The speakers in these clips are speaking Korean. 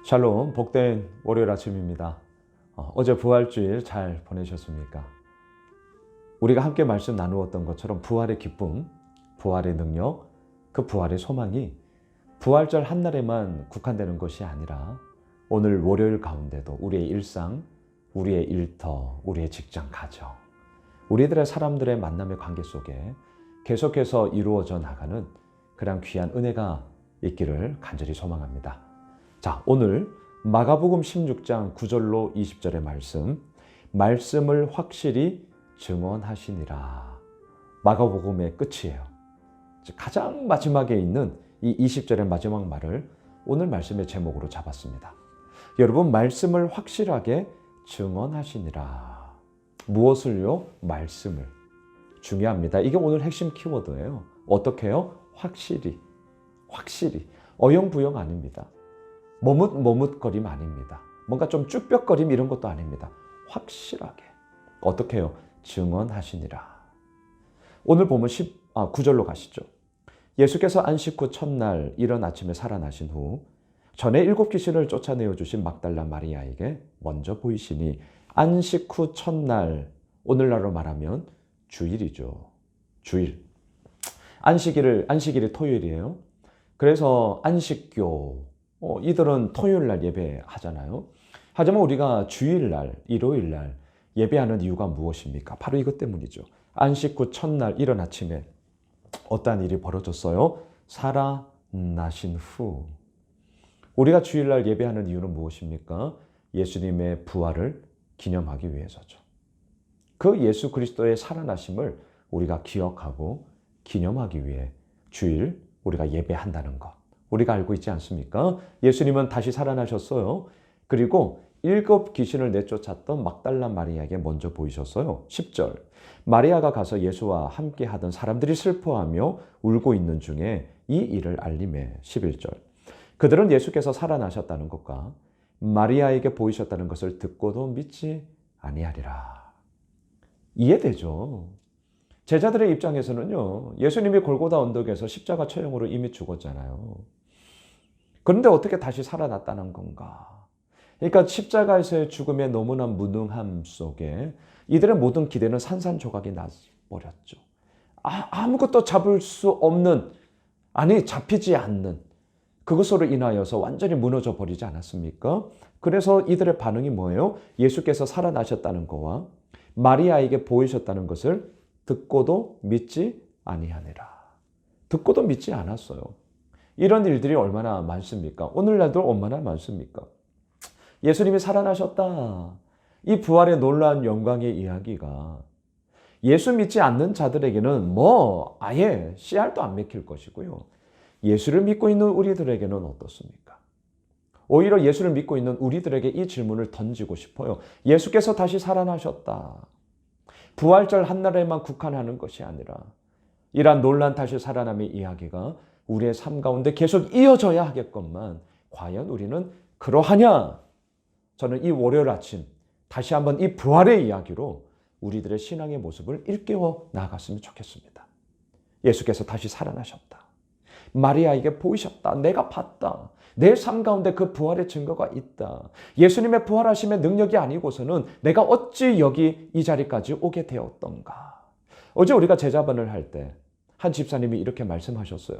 샬롬, 복된 월요일 아침입니다. 어제 부활주일 잘 보내셨습니까? 우리가 함께 말씀 나누었던 것처럼 부활의 기쁨, 부활의 능력, 그 부활의 소망이 부활절 한날에만 국한되는 것이 아니라 오늘 월요일 가운데도 우리의 일상, 우리의 일터, 우리의 직장, 가정, 우리들의 사람들의 만남의 관계 속에 계속해서 이루어져 나가는 그런 귀한 은혜가 있기를 간절히 소망합니다. 자, 오늘 마가복음 16장 9절로 20절의 말씀을 확실히 증언하시니라. 마가복음의 끝이에요. 가장 마지막에 있는 이 20절의 마지막 말을 오늘 말씀의 제목으로 잡았습니다. 여러분, 말씀을 확실하게 증언하시니라. 무엇을요? 말씀을. 중요합니다. 이게 오늘 핵심 키워드예요. 어떻게 해요? 확실히. 어영부영 아닙니다. 머뭇거림 아닙니다. 뭔가 좀 쭈뼛거림 이런 것도 아닙니다. 확실하게. 어떻게 해요? 증언하시니라. 오늘 보면 9절로 가시죠. 예수께서 안식 후 첫날 이른 아침에 살아나신 후 전에 7 귀신을 쫓아내어 주신 막달라 마리아에게 먼저 보이시니 안식 후 첫날, 오늘날로 말하면 주일이죠. 주일. 안식일이 토요일이에요. 그래서 안식교, 이들은 토요일날 예배하잖아요. 하지만 우리가 주일날, 일요일날 예배하는 이유가 무엇입니까? 바로 이것 때문이죠. 안식 후 첫날 이른 아침에 어떠한 일이 벌어졌어요? 살아나신 후. 우리가 주일날 예배하는 이유는 무엇입니까? 예수님의 부활을 기념하기 위해서죠. 그 예수 그리스도의 살아나심을 우리가 기억하고 기념하기 위해 주일 우리가 예배한다는 것. 우리가 알고 있지 않습니까? 예수님은 다시 살아나셨어요. 그리고 7 귀신을 내쫓았던 막달라 마리아에게 먼저 보이셨어요. 10절. 마리아가 가서 예수와 함께 하던 사람들이 슬퍼하며 울고 있는 중에 이 일을 알림해. 11절. 그들은 예수께서 살아나셨다는 것과 마리아에게 보이셨다는 것을 듣고도 믿지 아니하리라. 이해되죠? 제자들의 입장에서는요, 예수님이 골고다 언덕에서 십자가 처형으로 이미 죽었잖아요. 그런데 어떻게 다시 살아났다는 건가? 그러니까 십자가에서의 죽음의 너무나 무능함 속에 이들의 모든 기대는 산산조각이 나버렸죠. 아무것도 잡을 수 없는, 잡히지 않는 그것으로 인하여서 완전히 무너져 버리지 않았습니까? 그래서 이들의 반응이 뭐예요? 예수께서 살아나셨다는 것과 마리아에게 보이셨다는 것을 듣고도 믿지 아니하니라. 듣고도 믿지 않았어요. 이런 일들이 얼마나 많습니까? 오늘날도 얼마나 많습니까? 예수님이 살아나셨다. 이 부활의 놀라운 영광의 이야기가 예수 믿지 않는 자들에게는 아예 씨알도 안 맥힐 것이고요. 예수를 믿고 있는 우리들에게는 어떻습니까? 오히려 예수를 믿고 있는 우리들에게 이 질문을 던지고 싶어요. 예수께서 다시 살아나셨다. 부활절 한날에만 국한하는 것이 아니라 이러한 놀란 다시 살아남의 이야기가 우리의 삶 가운데 계속 이어져야 하겠건만 과연 우리는 그러하냐? 저는 이 월요일 아침 다시 한번 이 부활의 이야기로 우리들의 신앙의 모습을 일깨워 나아갔으면 좋겠습니다. 예수께서 다시 살아나셨다. 마리아에게 보이셨다. 내가 봤다. 내 삶 가운데 그 부활의 증거가 있다. 예수님의 부활하심의 능력이 아니고서는 내가 어찌 여기 이 자리까지 오게 되었던가. 어제 우리가 제자반을 할 때 한 집사님이 이렇게 말씀하셨어요.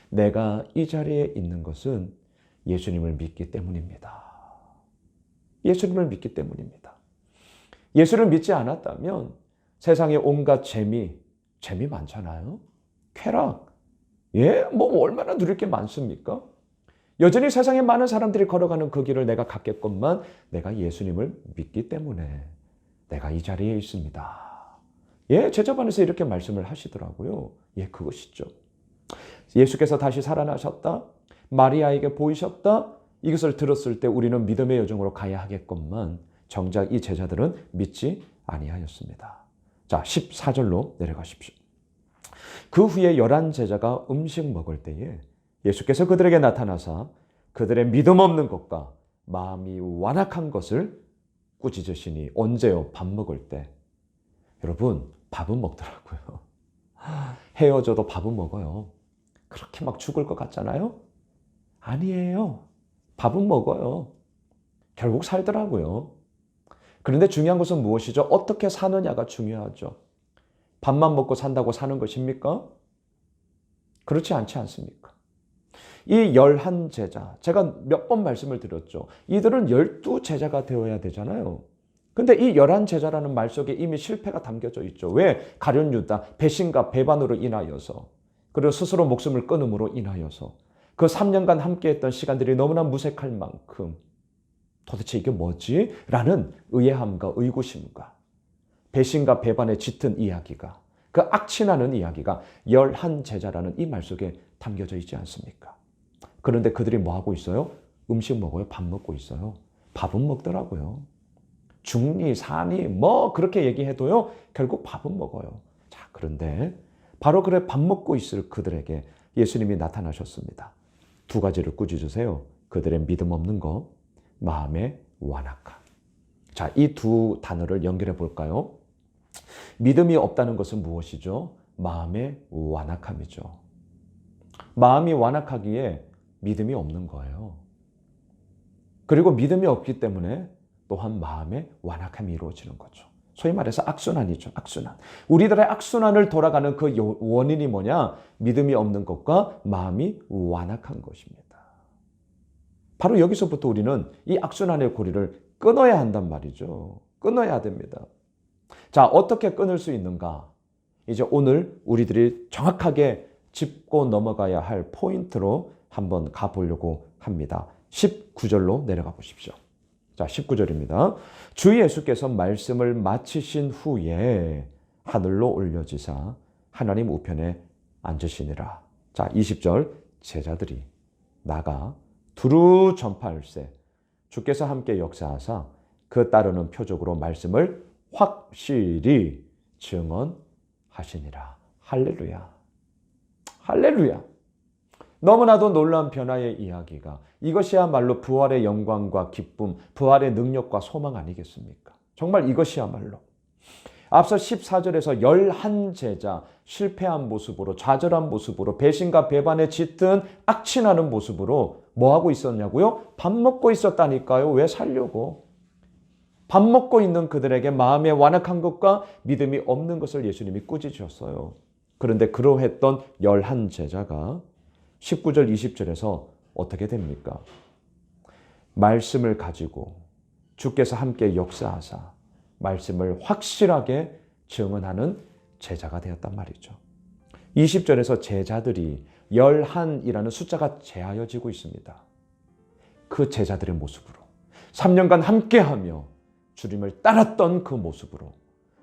내가 이 자리에 있는 것은 예수님을 믿기 때문입니다. 예수님을 믿기 때문입니다. 예수를 믿지 않았다면 세상에 온갖 재미 많잖아요. 쾌락. 얼마나 누릴 게 많습니까? 여전히 세상에 많은 사람들이 걸어가는 그 길을 내가 갔겠건만 내가 예수님을 믿기 때문에 내가 이 자리에 있습니다. 제자반에서 이렇게 말씀을 하시더라고요. 그것이죠. 예수께서 다시 살아나셨다. 마리아에게 보이셨다. 이것을 들었을 때 우리는 믿음의 여정으로 가야 하겠건만 정작 이 제자들은 믿지 아니하였습니다. 자, 14절로 내려가십시오. 그 후에 11 제자가 음식 먹을 때에 예수께서 그들에게 나타나사 그들의 믿음 없는 것과 마음이 완악한 것을 꾸짖으시니. 언제요? 밥 먹을 때. 여러분, 밥은 먹더라고요. 헤어져도 밥은 먹어요. 그렇게 막 죽을 것 같잖아요? 아니에요. 밥은 먹어요. 결국 살더라고요. 그런데 중요한 것은 무엇이죠? 어떻게 사느냐가 중요하죠. 밥만 먹고 산다고 사는 것입니까? 그렇지 않지 않습니까? 이 11제자, 제가 몇 번 말씀을 드렸죠. 이들은 12제자가 되어야 되잖아요. 근데 이 11제자라는 말 속에 이미 실패가 담겨져 있죠. 왜? 가룟 유다, 배신과 배반으로 인하여서, 그리고 스스로 목숨을 끊음으로 인하여서 그 3년간 함께했던 시간들이 너무나 무색할 만큼 도대체 이게 뭐지? 라는 의아함과 의구심과 배신과 배반에 짙은 이야기가, 그 악취나는 이야기가 11제자라는 이 말 속에 담겨져 있지 않습니까? 그런데 그들이 뭐 하고 있어요? 음식 먹어요? 밥 먹고 있어요? 밥은 먹더라고요. 중리, 산이 뭐 그렇게 얘기해도요, 결국 밥은 먹어요. 자, 그런데 바로 그래 밥 먹고 있을 그들에게 예수님이 나타나셨습니다. 두 가지를 꾸짖으세요. 그들의 믿음 없는 것, 마음의 완악함. 자, 이 두 단어를 연결해 볼까요? 믿음이 없다는 것은 무엇이죠? 마음의 완악함이죠. 마음이 완악하기에 믿음이 없는 거예요. 그리고 믿음이 없기 때문에 또한 마음의 완악함이 이루어지는 거죠. 소위 말해서 악순환이죠. 악순환. 우리들의 악순환을 돌아가는 그 원인이 뭐냐? 믿음이 없는 것과 마음이 완악한 것입니다. 바로 여기서부터 우리는 이 악순환의 고리를 끊어야 한단 말이죠. 끊어야 됩니다. 자, 어떻게 끊을 수 있는가? 이제 오늘 우리들이 정확하게 짚고 넘어가야 할 포인트로 한번 가보려고 합니다. 19절로 내려가 보십시오. 자, 19절입니다. 주 예수께서 말씀을 마치신 후에 하늘로 올려지사 하나님 우편에 앉으시니라. 자, 20절 제자들이 나가 두루 전파할세 주께서 함께 역사하사 그 따르는 표적으로 말씀을 확실히 증언하시니라. 할렐루야. 할렐루야. 너무나도 놀라운 변화의 이야기가, 이것이야말로 부활의 영광과 기쁨, 부활의 능력과 소망 아니겠습니까? 정말 이것이야말로. 앞서 14절에서 11제자 실패한 모습으로, 좌절한 모습으로, 배신과 배반에 짙은 악취나는 모습으로 뭐 하고 있었냐고요? 밥 먹고 있었다니까요. 왜 살려고? 밥 먹고 있는 그들에게 마음의 완악한 것과 믿음이 없는 것을 예수님이 꾸짖으셨어요. 그런데 그러했던 11제자가 19절 20절에서 어떻게 됩니까? 말씀을 가지고 주께서 함께 역사하사 말씀을 확실하게 증언하는 제자가 되었단 말이죠. 20절에서 제자들이 11이라는 숫자가 재하여지고 있습니다. 그 제자들의 모습으로 3년간 함께하며 주님을 따랐던 그 모습으로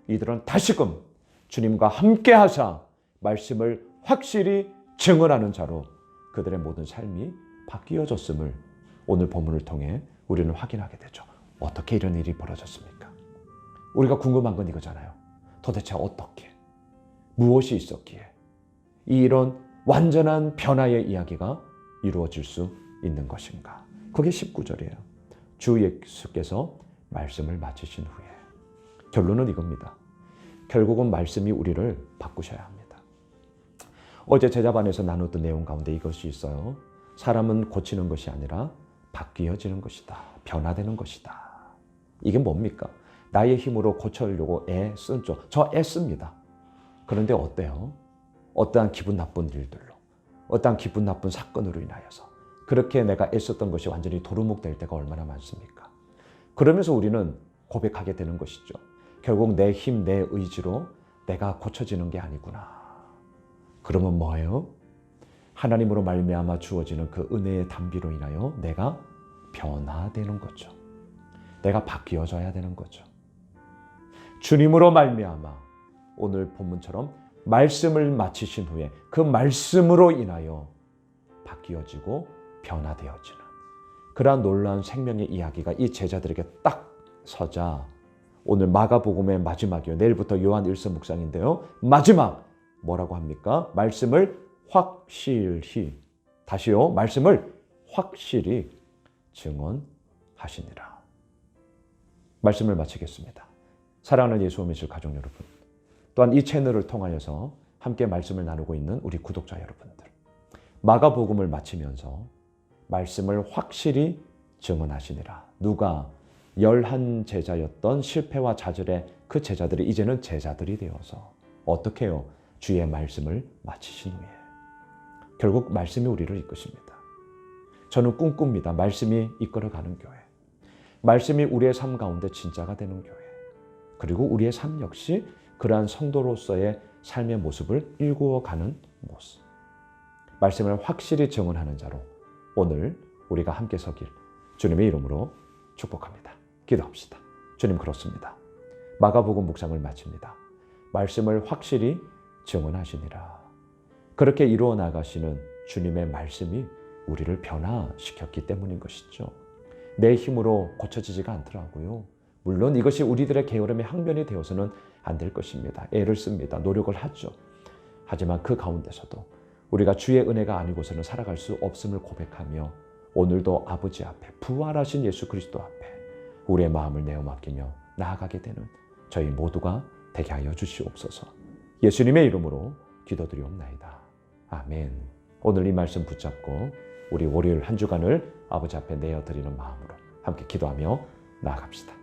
이들은 다시금 주님과 함께하사 말씀을 확실히 증언하는 자로 그들의 모든 삶이 바뀌어졌음을 오늘 본문을 통해 우리는 확인하게 되죠. 어떻게 이런 일이 벌어졌습니까? 우리가 궁금한 건 이거잖아요. 도대체 어떻게, 무엇이 있었기에 이런 완전한 변화의 이야기가 이루어질 수 있는 것인가? 그게 19절이에요. 주 예수께서 말씀을 마치신 후에. 결론은 이겁니다. 결국은 말씀이 우리를 바꾸셔야 합니다. 어제 제자반에서 나눴던 내용 가운데 이것이 있어요. 사람은 고치는 것이 아니라 바뀌어지는 것이다. 변화되는 것이다. 이게 뭡니까? 나의 힘으로 고쳐려고 애쓰죠. 저 애씁니다. 그런데 어때요? 어떠한 기분 나쁜 일들로, 어떠한 기분 나쁜 사건으로 인하여서 그렇게 내가 애썼던 것이 완전히 도루묵될 때가 얼마나 많습니까? 그러면서 우리는 고백하게 되는 것이죠. 결국 내 힘, 내 의지로 내가 고쳐지는 게 아니구나. 그러면 뭐예요? 하나님으로 말미암아 주어지는 그 은혜의 단비로 인하여 내가 변화되는 거죠. 내가 바뀌어져야 되는 거죠. 주님으로 말미암아 오늘 본문처럼 말씀을 마치신 후에 그 말씀으로 인하여 바뀌어지고 변화되어지는 그러한 놀라운 생명의 이야기가 이 제자들에게 딱 서자 오늘 마가복음의 마지막이요. 내일부터 요한 1서 묵상인데요. 마지막 뭐라고 합니까? 말씀을 확실히, 다시요. 말씀을 확실히 증언하시니라. 말씀을 마치겠습니다. 사랑하는 예수 오미실 가족 여러분, 또한 이 채널을 통하여서 함께 말씀을 나누고 있는 우리 구독자 여러분들, 마가복음을 마치면서 말씀을 확실히 증언하시니라. 누가 11 제자였던 실패와 좌절의 그 제자들이 이제는 제자들이 되어서 어떻게 해요? 주의 말씀을 마치신 후에 결국 말씀이 우리를 이끄십니다. 저는 꿈꿉니다. 말씀이 이끌어가는 교회. 말씀이 우리의 삶 가운데 진짜가 되는 교회. 그리고 우리의 삶 역시 그러한 성도로서의 삶의 모습을 일구어가는 모습. 말씀을 확실히 증언하는 자로 오늘 우리가 함께 서길 주님의 이름으로 축복합니다. 기도합시다. 주님, 그렇습니다. 마가복음 묵상을 마칩니다. 말씀을 확실히 증언하시니라. 그렇게 이루어 나가시는 주님의 말씀이 우리를 변화시켰기 때문인 것이죠. 내 힘으로 고쳐지지가 않더라고요. 물론 이것이 우리들의 게으름의 항변이 되어서는 안 될 것입니다. 애를 씁니다. 노력을 하죠. 하지만 그 가운데서도 우리가 주의 은혜가 아니고서는 살아갈 수 없음을 고백하며 오늘도 아버지 앞에 부활하신 예수 그리스도 앞에 우리의 마음을 내어 맡기며 나아가게 되는 저희 모두가 되게 하여 주시옵소서. 예수님의 이름으로 기도드리옵나이다. 아멘. 오늘 이 말씀 붙잡고 우리 월요일 한 주간을 아버지 앞에 내어드리는 마음으로 함께 기도하며 나아갑시다.